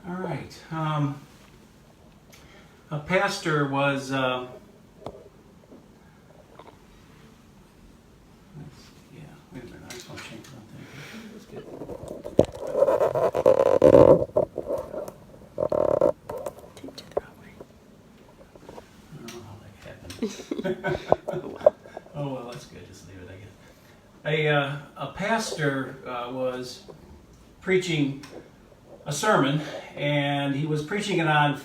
All right. A pastor was. Yeah. Wait a minute. I just want to change something. Let's get. I don't know how that happened. Oh well, that's good. Just leave it, I guess. A pastor was preaching a sermon, and he was preaching it on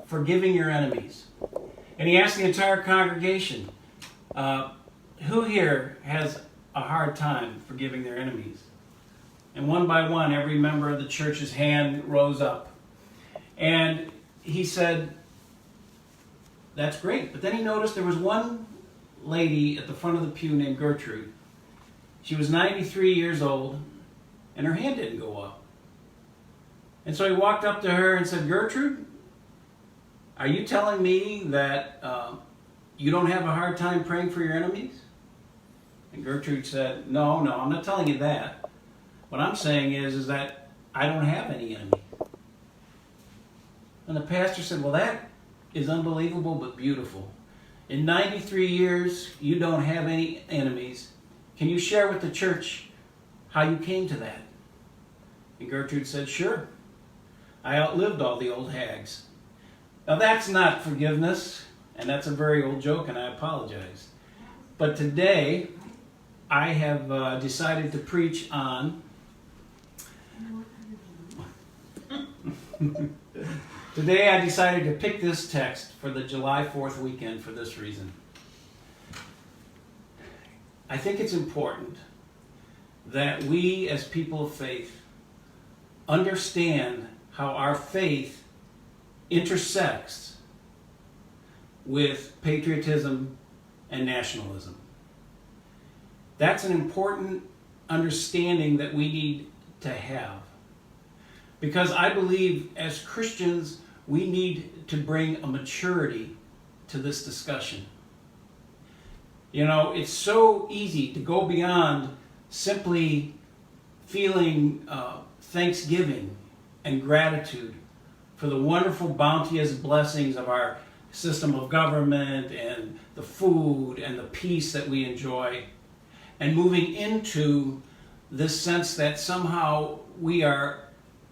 forgiving your enemies. And he asked the entire congregation, who here has a hard time forgiving their enemies? And one by one, every member of the church's hand rose up. And he said, that's great. But then he noticed there was one lady at the front of the pew named Gertrude. She was 93 years old, and her hand didn't go up. And so he walked up to her and said, Gertrude, are you telling me that you don't have a hard time praying for your enemies? And Gertrude said, no, I'm not telling you that. What I'm saying is that I don't have any enemies. And the pastor said, well, that is unbelievable but beautiful. In 93 years, you don't have any enemies. Can you share with the church how you came to that? And Gertrude said, sure. I outlived all the old hags. Now that's not forgiveness, and that's a very old joke, and I apologize. But today, I have decided to preach on... Today I decided to pick this text for the July 4th weekend for this reason. I think it's important that we as people of faith understand how our faith intersects with patriotism and nationalism. That's an important understanding that we need to have. Because I believe as Christians, we need to bring a maturity to this discussion. You know, it's so easy to go beyond simply feeling thanksgiving and gratitude for the wonderful bounteous blessings of our system of government and the food and the peace that we enjoy, and moving into this sense that somehow we are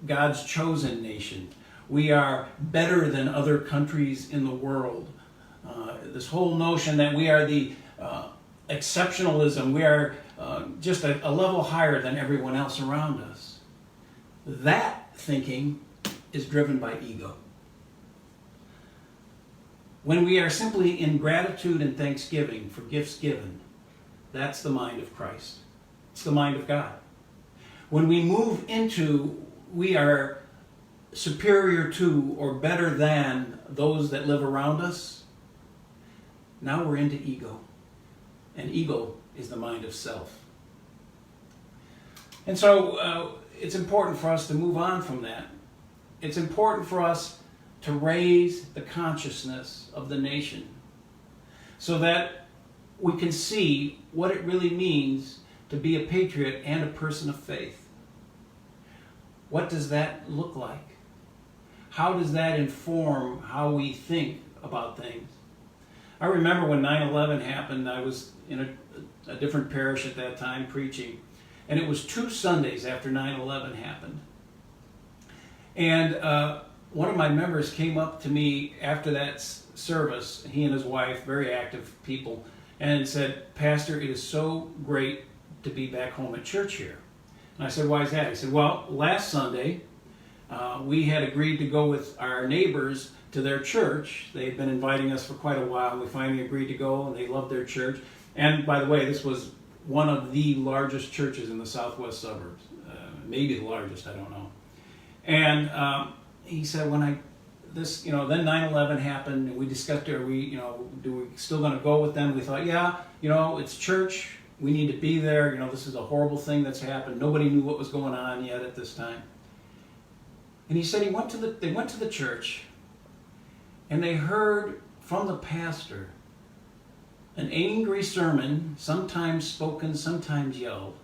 God's chosen nation. We are better than other countries in the world. This whole notion that we are the exceptionalism, we are just a level higher than everyone else around us. That thinking is driven by ego. When we are simply in gratitude and thanksgiving for gifts given, that's the mind of Christ. It's the mind of God. When we move into we are superior to or better than those that live around us, now we're into ego. And ego is the mind of self. And so it's important for us to move on from that. It's important for us to raise the consciousness of the nation so that we can see what it really means to be a patriot and a person of faith. What does that look like? How does that inform how we think about things? I remember when 9/11 happened, I was in a different parish at that time preaching, and it was 2 Sundays after 9/11 happened. And one of my members came up to me after that service, he and his wife, very active people, and said, Pastor, it is so great to be back home at church here. And I said, why is that? He said, well, last Sunday, we had agreed to go with our neighbors to their church. They had been inviting us for quite a while, and we finally agreed to go, and they loved their church. And by the way, this was one of the largest churches in the southwest suburbs. Maybe the largest, I don't know. And he said, then 9/11 happened, and we discussed, do we still going to go with them? We thought, yeah, it's church. We need to be there. This is a horrible thing that's happened. Nobody knew what was going on yet at this time. And he said they went to the church, and they heard from the pastor an angry sermon, sometimes spoken, sometimes yelled,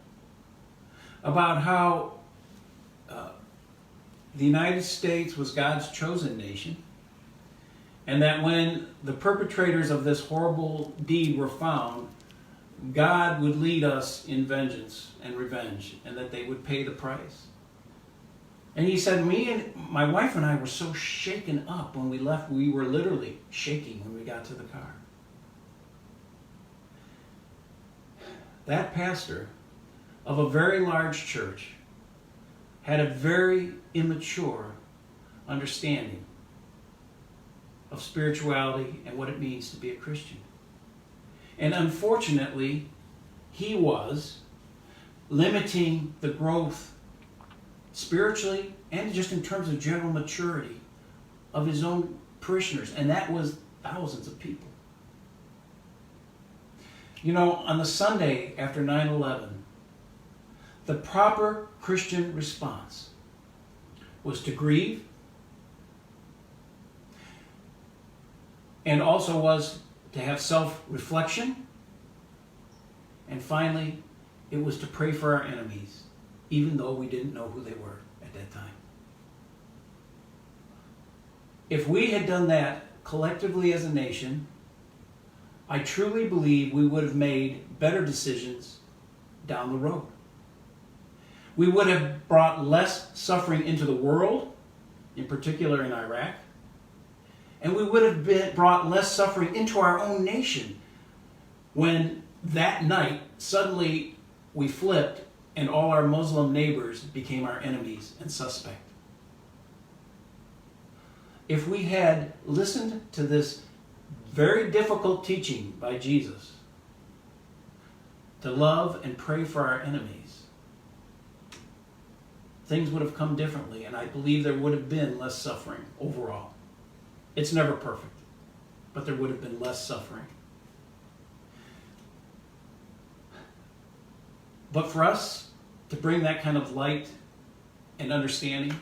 about how the United States was God's chosen nation, and that when the perpetrators of this horrible deed were found, God would lead us in vengeance and revenge, and that they would pay the price. And he said, my wife and I were so shaken up when we left. We were literally shaking when we got to the car. That pastor of a very large church had a very immature understanding of spirituality and what it means to be a Christian. And unfortunately, he was limiting the growth spiritually and just in terms of general maturity of his own parishioners. And that was thousands of people. You know, on the Sunday after 9/11, the proper Christian response was to grieve, and also was to have self-reflection, and finally, it was to pray for our enemies, even though we didn't know who they were at that time. If we had done that collectively as a nation, I truly believe we would have made better decisions down the road. We would have brought less suffering into the world, in particular in Iraq, and we would have brought less suffering into our own nation when that night suddenly we flipped and all our Muslim neighbors became our enemies and suspect. If we had listened to this very difficult teaching by Jesus to love and pray for our enemies, things would have come differently, and I believe there would have been less suffering overall. It's never perfect, but there would have been less suffering. But for us to bring that kind of light and understanding,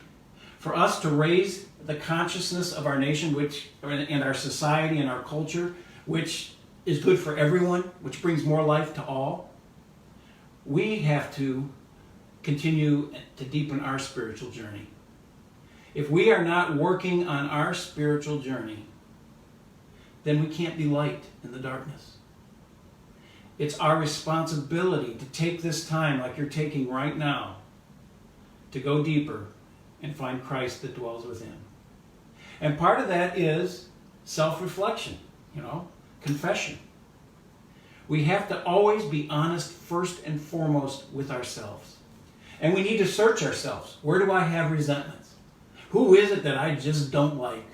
for us to raise the consciousness of our nation, and our society and our culture, which is good for everyone, which brings more life to all, we have to continue to deepen our spiritual journey. If we are not working on our spiritual journey, then we can't be light in the darkness. It's our responsibility to take this time, like you're taking right now, to go deeper and find Christ that dwells within. And part of that is self-reflection, confession. We have to always be honest first and foremost with ourselves. And we need to search ourselves. Where do I have resentments? Who is it that I just don't like?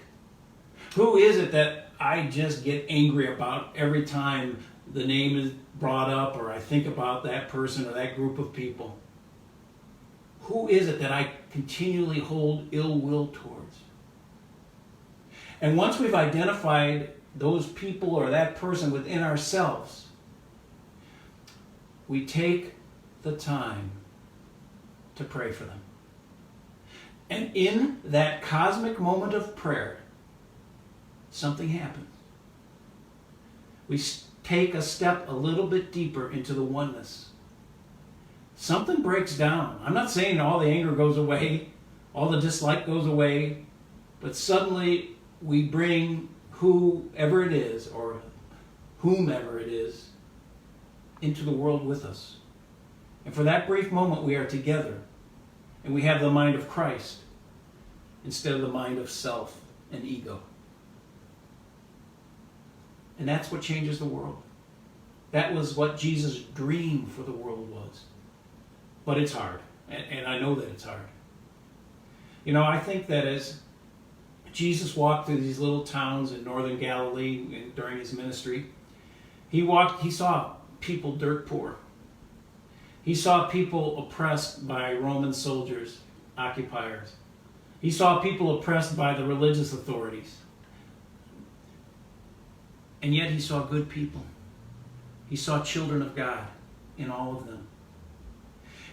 Who is it that I just get angry about every time the name is brought up or I think about that person or that group of people? Who is it that I continually hold ill will towards? And once we've identified those people or that person within ourselves, we take the time to pray for them. And in that cosmic moment of prayer, something happens. We take a step a little bit deeper into the oneness. Something breaks down. I'm not saying all the anger goes away, all the dislike goes away, but suddenly we bring whoever it is or whomever it is into the world with us. And for that brief moment we are together and we have the mind of Christ instead of the mind of self and ego. And that's what changes the world. That was what Jesus' dream for the world was. But it's hard, and I know that it's hard. I think that as Jesus walked through these little towns in northern Galilee during his ministry, he saw people dirt poor. He saw people oppressed by Roman soldiers, occupiers. He saw people oppressed by the religious authorities. And yet he saw good people. He saw children of God in all of them.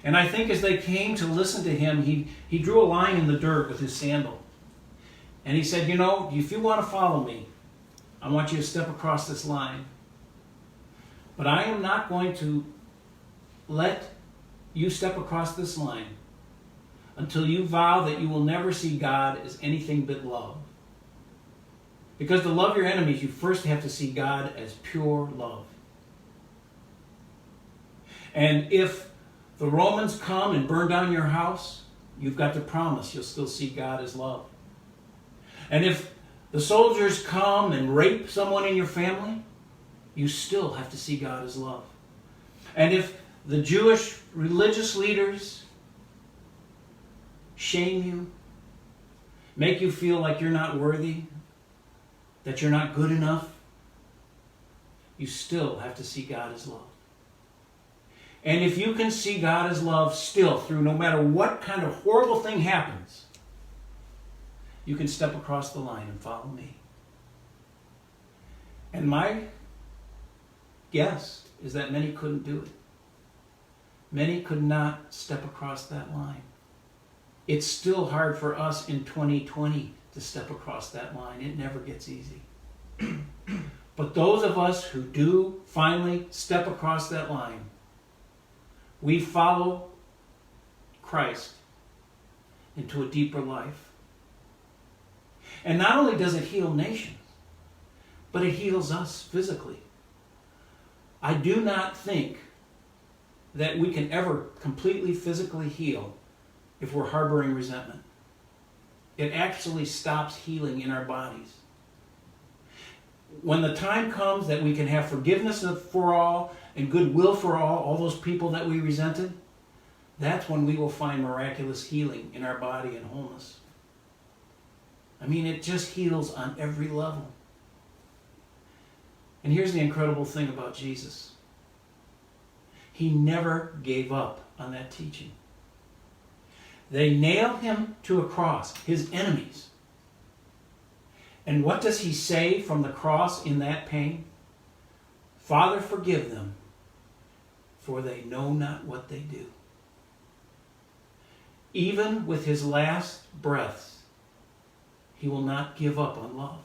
And I think as they came to listen to him, he drew a line in the dirt with his sandal. And he said, if you want to follow me, I want you to step across this line. But I am not going to let you step across this line until you vow that you will never see God as anything but love. Because to love your enemies, you first have to see God as pure love. And if the Romans come and burn down your house, you've got to promise you'll still see God as love. And if the soldiers come and rape someone in your family, you still have to see God as love. And if the Jewish religious leaders shame you, make you feel like you're not worthy, that you're not good enough, you still have to see God as love. And if you can see God as love still through no matter what kind of horrible thing happens, you can step across the line and follow me. And my guess is that many couldn't do it. Many could not step across that line. It's still hard for us in 2020 to step across that line. It never gets easy. But those of us who do finally step across that line, we follow Christ into a deeper life. And not only does it heal nations, but it heals us physically. I do not think that we can ever completely physically heal if we're harboring resentment. It actually stops healing in our bodies. When the time comes that we can have forgiveness for all and goodwill for all those people that we resented, that's when we will find miraculous healing in our body and wholeness. I mean, it just heals on every level. And here's the incredible thing about Jesus. He never gave up on that teaching. They nail him to a cross, his enemies. And what does he say from the cross in that pain? Father, forgive them, for they know not what they do. Even with his last breaths, he will not give up on love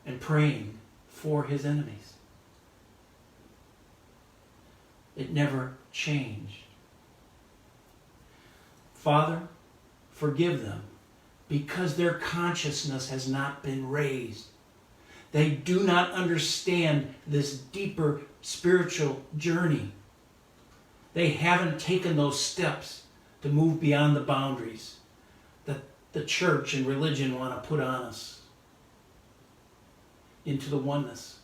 and praying for his enemies. It never changed. Father, forgive them because their consciousness has not been raised. They do not understand this deeper spiritual journey. They haven't taken those steps to move beyond the boundaries that the church and religion want to put on us into the oneness.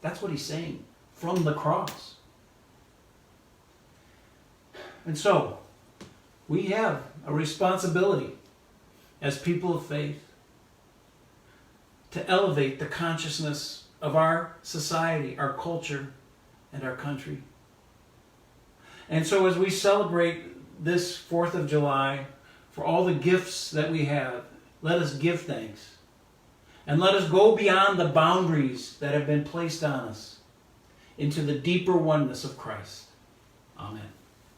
That's what he's saying from the cross. And so, we have a responsibility as people of faith to elevate the consciousness of our society, our culture, and our country. And so as we celebrate this 4th of July, for all the gifts that we have, let us give thanks. And let us go beyond the boundaries that have been placed on us into the deeper oneness of Christ. Amen.